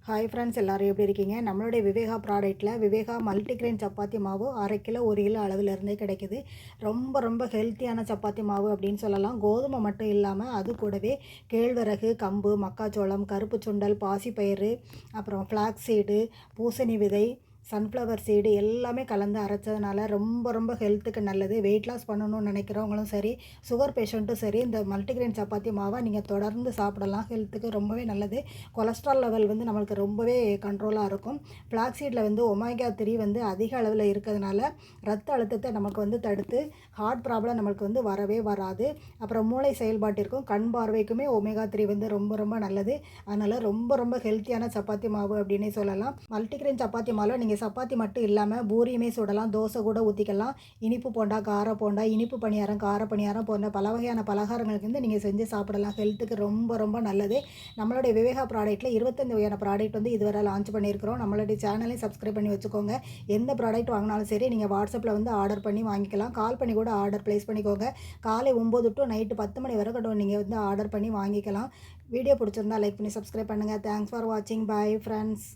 Hi friends, எல்லோரும் எப்படி இருக்கீங்க? நம்மளுடைய விவேகா ப்ராடக்ட்டில் விவேகா மல்டிக்ரெயின் சப்பாத்தி மாவு 1/2 கிலோ 1 கிலோ அளவிலிருந்தே கிடைக்குது. ரொம்ப ரொம்ப ஹெல்த்தியான சப்பாத்தி மாவு அப்படின்னு சொல்லலாம். கோதுமை மட்டும் இல்லாமல் அது கூடவே கேழ்வரகு, கம்பு, மக்காச்சோளம், கருப்பு சுண்டல், பாசிப்பயிறு, அப்புறம் ஃப்ளாக்ஸ் சீடு, பூசணி விதை, சன்ஃப்ளவர் சீடு எல்லாமே கலந்து அரைச்சதுனால ரொம்ப ரொம்ப ஹெல்த்துக்கு நல்லது. வெயிட் லாஸ் பண்ணணும்னு நினைக்கிறவங்களும் சரி, சுகர் பேஷண்ட்டும் சரி, இந்த மல்டிக்ரெயின் சப்பாத்தி மாவை நீங்கள் தொடர்ந்து சாப்பிடலாம். ஹெல்த்துக்கு ரொம்பவே நல்லது. கொலஸ்ட்ரால் லெவல் நம்மளுக்கு ரொம்பவே கண்ட்ரோலாக இருக்கும். ஃப்ளாக்ஸ் சீடில் ஒமேகா 3 அதிக அளவில் இருக்கிறதுனால ரத்த அழுத்தத்தை நமக்கு தடுத்து ஹார்ட் ப்ராப்ளம் நம்மளுக்கு வரவே வராது. அப்புறம் மூளை செயல்பாட்டிற்கும் கண் பார்வைக்குமே ஒமேகா 3 ரொம்ப ரொம்ப நல்லது. அதனால் ரொம்ப ரொம்ப ஹெல்த்தியான சப்பாத்தி மாவு அப்படின்னே சொல்லலாம். மல்டிக்ரெயின் சப்பாத்தி மாவில் நீங்கள் சப்பாத்தி மட்டும் இல்லாமல் பூரியுமே சுடலாம், தோசை கூட ஊற்றிக்கலாம். இனிப்பு போண்டா, கார போண்டா, இனிப்பு பணியாரம், கார பணியாரம் போன்ற பல வகையான பலகாரங்களுக்கு நீங்கள் செஞ்சு சாப்பிடலாம். ஹெல்த்துக்கு ரொம்ப ரொம்ப நல்லது. நம்மளுடைய விவேகா ப்ராடக்ட்டில் 25 வகையான ப்ராடக்ட் இதுவரை லான்ச் பண்ணியிருக்கிறோம். நம்மளுடைய சேனலையும் சப்ஸ்கிரைப் பண்ணி வச்சுக்கோங்க. எந்த ப்ராடக்ட் வாங்கினாலும் சரி நீங்கள் வாட்ஸ்அப்பில் ஆர்டர் பண்ணி வாங்கிக்கலாம். கால் பண்ணி கூட ஆர்டர் ப்ளேஸ் பண்ணிக்கோங்க. காலை 9 டு நைட்டு 10 மணி வரைக்கும் நீங்கள் ஆர்டர் பண்ணி வாங்கிக்கலாம். வீடியோ பிடிச்சிருந்தா லைக் பண்ணி சப்ஸ்கிரைப் பண்ணுங்கள். தேங்க்ஸ் ஃபார் வாட்சிங். Bye friends.